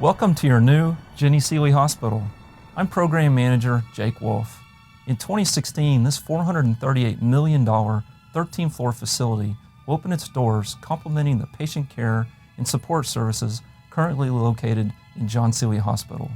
Welcome to your new Jennie Sealy Hospital. I'm Program Manager Jake Wolf. In 2016, this $438 million 13-floor facility will open its doors, complementing the patient care and support services currently located in John Sealy Hospital.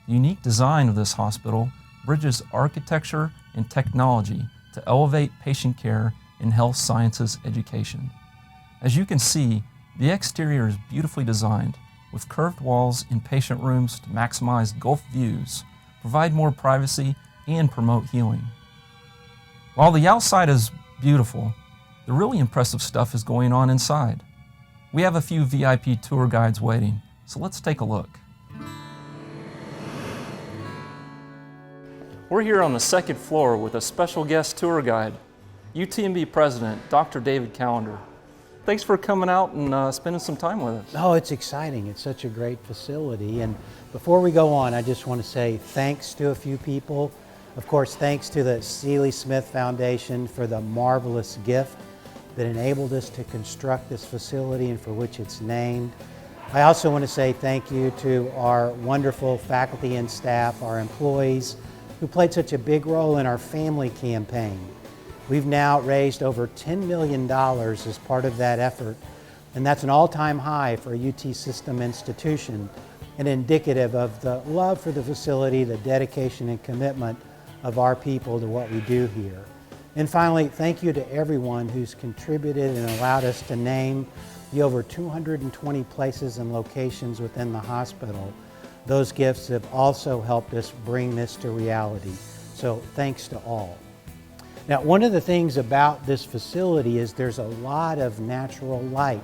The unique design of this hospital bridges architecture and technology to elevate patient care and health sciences education. As you can see, the exterior is beautifully designed, with curved walls in patient rooms to maximize Gulf views, provide more privacy, and promote healing. While the outside is beautiful, the really impressive stuff is going on inside. We have a few VIP tour guides waiting, so let's take a look. We're here on the second floor with a special guest tour guide, UTMB President Dr. David Callender. Thanks for coming out and spending some time with us. Oh, it's exciting. It's such a great facility. And before we go on, I just want to say thanks to a few people. Of course, thanks to the Sealy Smith Foundation for the marvelous gift that enabled us to construct this facility and for which it's named. I also want to say thank you to our wonderful faculty and staff, our employees, who played such a big role in our family campaign. We've now raised over $10 million as part of that effort, and that's an all-time high for a UT system institution and indicative of the love for the facility, the dedication and commitment of our people to what we do here. And finally, thank you to everyone who's contributed and allowed us to name the over 220 places and locations within the hospital. Those gifts have also helped us bring this to reality. So thanks to all. Now, one of the things about this facility is there's a lot of natural light.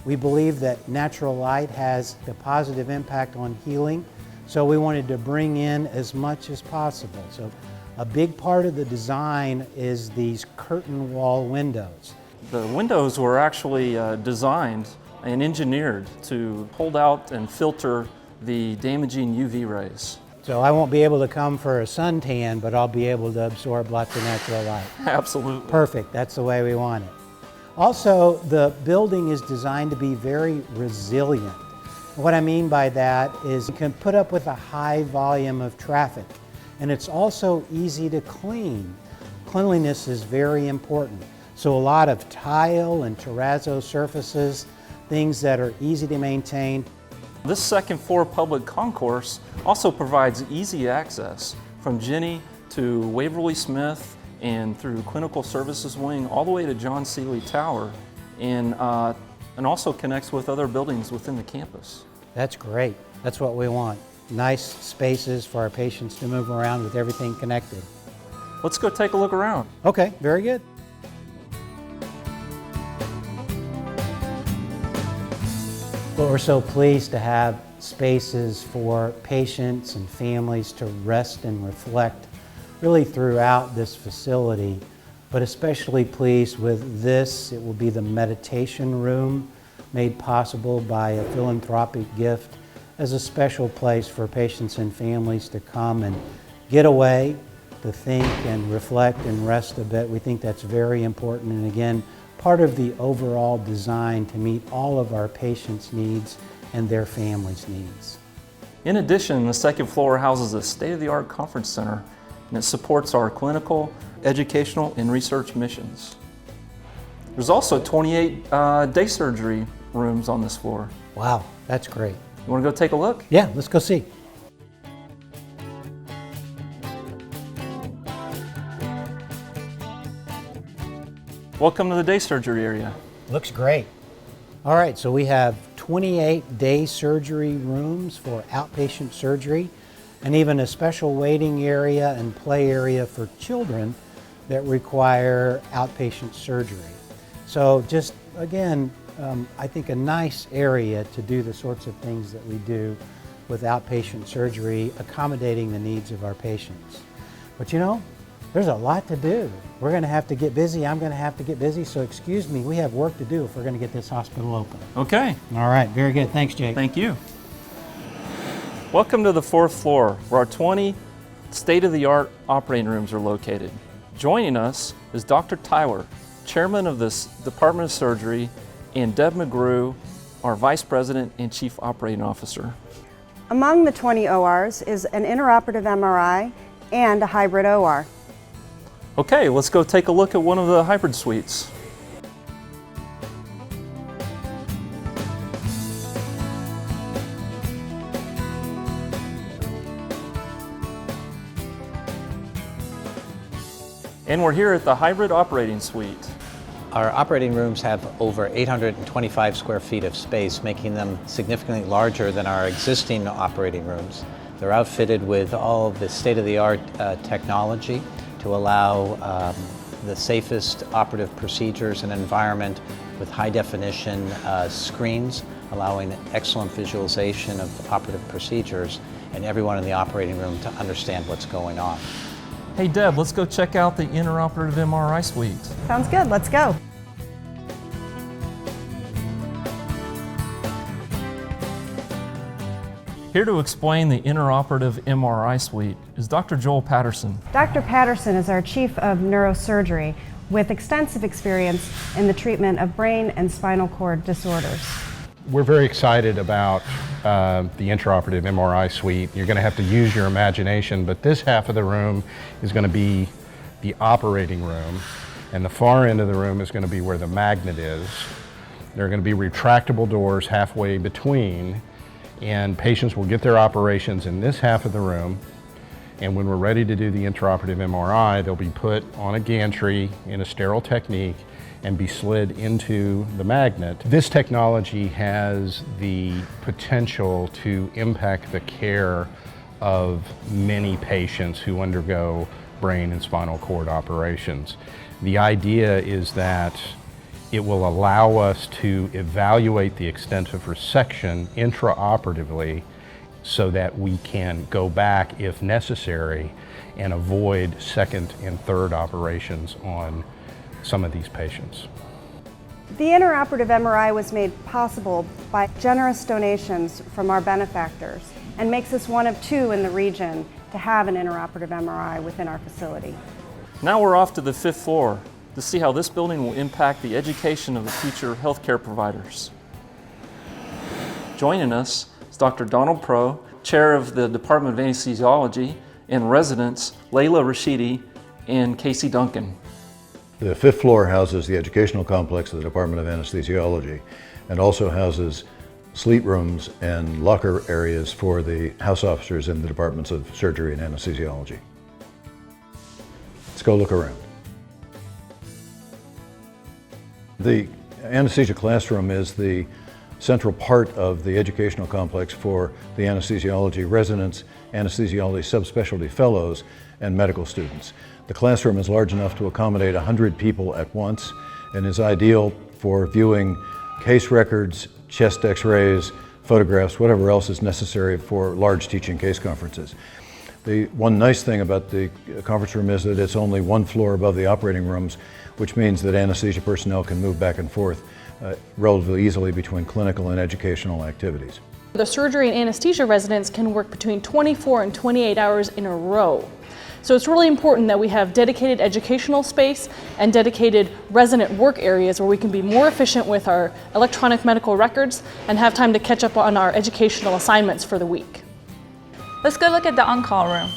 We believe that natural light has a positive impact on healing, so we wanted to bring in as much as possible. So a big part of the design is these curtain wall windows. The windows were actually designed and engineered to hold out and filter the damaging UV rays. So I won't be able to come for a suntan, but I'll be able to absorb lots of natural light. Absolutely. Perfect, that's the way we want it. Also, the building is designed to be very resilient. What I mean by that is you can put up with a high volume of traffic, and it's also easy to clean. Cleanliness is very important. So a lot of tile and terrazzo surfaces, things that are easy to maintain. This second floor public concourse also provides easy access from Jennie to Waverly Smith and through Clinical Services Wing all the way to John Sealy Tower, and also connects with other buildings within the campus. That's great. That's what we want. Nice spaces for our patients to move around with everything connected. Let's go take a look around. Okay, very good. Well, we're so pleased to have spaces for patients and families to rest and reflect really throughout this facility, but especially pleased with this. It will be the meditation room made possible by a philanthropic gift as a special place for patients and families to come and get away, to think and reflect and rest a bit. We think that's very important, and again, part of the overall design to meet all of our patients' needs and their families' needs. In addition, the second floor houses a state-of-the-art conference center, and it supports our clinical, educational, and research missions. There's also 28 day surgery rooms on this floor. Wow, that's great. You want to go take a look? Yeah, let's go see. Welcome to the day surgery area. Looks great. All right, so we have 28 day surgery rooms for outpatient surgery, and even a special waiting area and play area for children that require outpatient surgery. So just, again, I think a nice area to do the sorts of things that we do with outpatient surgery, accommodating the needs of our patients. But you know, there's a lot to do. We're going to have to get busy. I'm going to have to get busy. So excuse me, we have work to do if we're going to get this hospital open. Okay. All right, very good. Thanks, Jake. Thank you. Welcome to the fourth floor, where our 20 state-of-the-art operating rooms are located. Joining us is Dr. Tyler, chairman of this Department of Surgery and Deb McGrew, our Vice President and Chief Operating Officer. Among the 20 ORs is an interoperative MRI and a hybrid OR. Okay, let's go take a look at one of the hybrid suites. And we're here at the hybrid operating suite. Our operating rooms have over 825 square feet of space, making them significantly larger than our existing operating rooms. They're outfitted with all of the state-of-the-art technology to allow the safest operative procedures and environment with high-definition screens, allowing excellent visualization of operative procedures and everyone in the operating room to understand what's going on. Hey Deb, let's go check out the IntraOperative MRI Suite. Sounds good, let's go. Here to explain the IntraOperative MRI Suite is Dr. Joel Patterson. Dr. Patterson is our Chief of Neurosurgery with extensive experience in the treatment of brain and spinal cord disorders. We're very excited about the intraoperative MRI suite. You're going to have to use your imagination, but this half of the room is going to be the operating room, and the far end of the room is going to be where the magnet is. There are going to be retractable doors halfway between, and patients will get their operations in this half of the room, and when we're ready to do the intraoperative MRI, they'll be put on a gantry in a sterile technique and be slid into the magnet. This technology has the potential to impact the care of many patients who undergo brain and spinal cord operations. The idea is that it will allow us to evaluate the extent of resection intraoperatively so that we can go back if necessary and avoid second and third operations on some of these patients. The interoperative MRI was made possible by generous donations from our benefactors and makes us one of two in the region to have an interoperative MRI within our facility. Now we're off to the 5th floor to see how this building will impact the education of the future healthcare providers. Joining us is Dr. Donald Prough, Chair of the Department of Anesthesiology, and residents Layla Rashidi and Casey Duncan. The 5th floor houses the educational complex of the Department of Anesthesiology and also houses sleep rooms and locker areas for the house officers in the departments of surgery and anesthesiology. Let's go look around. The Anesthesia Classroom is the central part of the educational complex for the anesthesiology residents, anesthesiology subspecialty fellows, and medical students. The classroom is large enough to accommodate 100 people at once and is ideal for viewing case records, chest x-rays, photographs, whatever else is necessary for large teaching case conferences. The one nice thing about the conference room is that it's only one floor above the operating rooms, which means that anesthesia personnel can move back and forth relatively easily between clinical and educational activities. The surgery and anesthesia residents can work between 24 and 28 hours in a row. So it's really important that we have dedicated educational space and dedicated resident work areas where we can be more efficient with our electronic medical records and have time to catch up on our educational assignments for the week. Let's go look at the on-call room.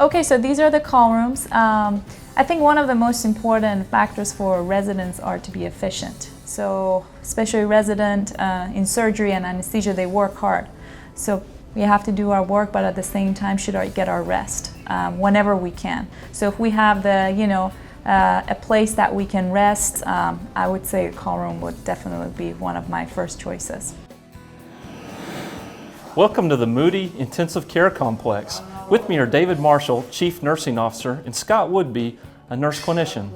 Okay, so these are the call rooms. I think one of the most important factors for residents are to be efficient. So especially resident in surgery and anesthesia, they work hard. So we have to do our work, but at the same time should get our rest whenever we can. So if we have the, a place that we can rest, I would say a call room would definitely be one of my first choices. Welcome to the Moody Intensive Care Complex. With me are David Marshall, Chief Nursing Officer, and Scott Woodby, a nurse clinician.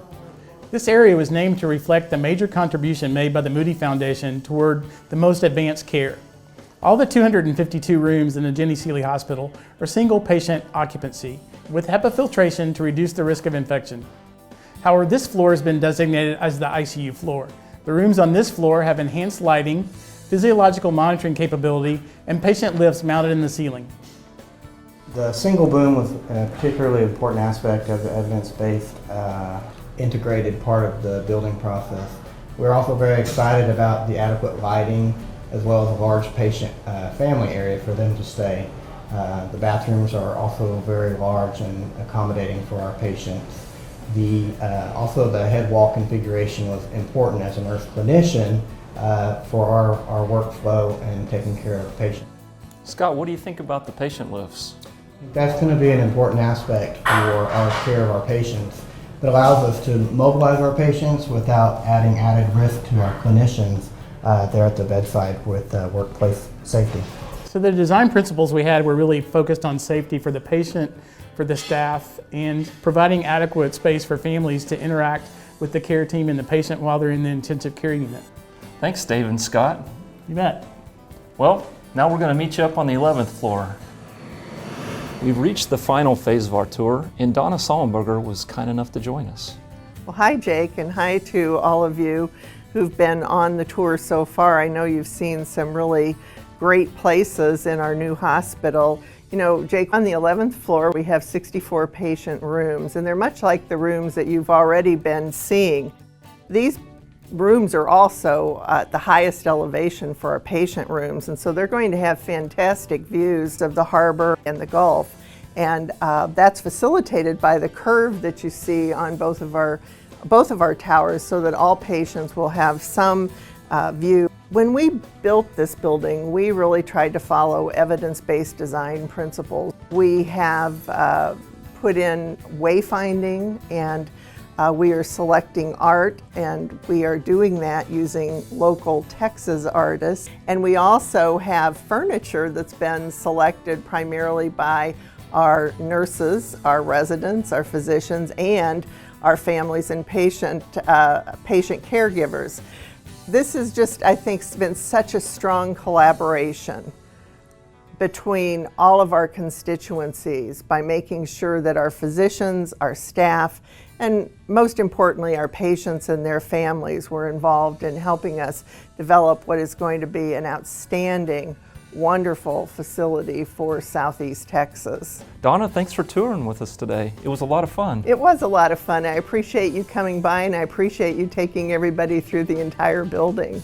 This area was named to reflect the major contribution made by the Moody Foundation toward the most advanced care. All the 252 rooms in the Jennie Sealy Hospital are single patient occupancy with HEPA filtration to reduce the risk of infection. However, this floor has been designated as the ICU floor. The rooms on this floor have enhanced lighting, physiological monitoring capability, and patient lifts mounted in the ceiling. The single boom was a particularly important aspect of the evidence-based integrated part of the building process. We're also very excited about the adequate lighting as well as a large patient family area for them to stay. The bathrooms are also very large and accommodating for our patients. Also the head wall configuration was important as a nurse clinician for our workflow and taking care of the patient. Scott, what do you think about the patient lifts? That's going to be an important aspect for our care of our patients. It allows us to mobilize our patients without adding added risk to our clinicians there at the bedside with workplace safety. So the design principles we had were really focused on safety for the patient, for the staff, and providing adequate space for families to interact with the care team and the patient while they're in the intensive care unit. Thanks, Dave and Scott. You bet. Well, now we're going to meet you up on the 11th floor. We've reached the final phase of our tour, and Donna Sollenberger was kind enough to join us. Well, hi Jake, and hi to all of you who've been on the tour so far. I know you've seen some really great places in our new hospital. You know, Jake, on the 11th floor we have 64 patient rooms, and they're much like the rooms that you've already been seeing. These rooms are also at the highest elevation for our patient rooms, and so they're going to have fantastic views of the harbor and the Gulf, and that's facilitated by the curve that you see on both of our towers, so that all patients will have some view. When we built this building, we really tried to follow evidence-based design principles. We have put in wayfinding, and we are selecting art, and we are doing that using local Texas artists. And we also have furniture that's been selected primarily by our nurses, our residents, our physicians, and our families and patient caregivers. This has just, I think, been such a strong collaboration between all of our constituencies by making sure that our physicians, our staff, and most importantly, our patients and their families were involved in helping us develop what is going to be an outstanding, wonderful facility for Southeast Texas. Donna, thanks for touring with us today. It was a lot of fun. It was a lot of fun. I appreciate you coming by, and I appreciate you taking everybody through the entire building.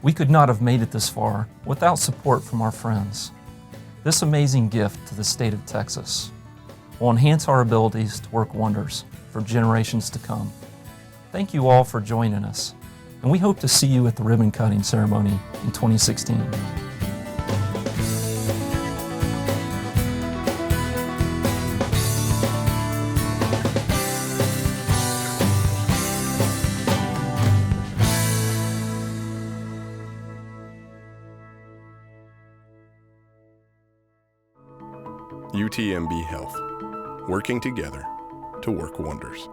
We could not have made it this far without support from our friends. This amazing gift to the state of Texas will enhance our abilities to work wonders for generations to come. Thank you all for joining us, and we hope to see you at the ribbon cutting ceremony in 2016. UTMB Health, working together to work wonders.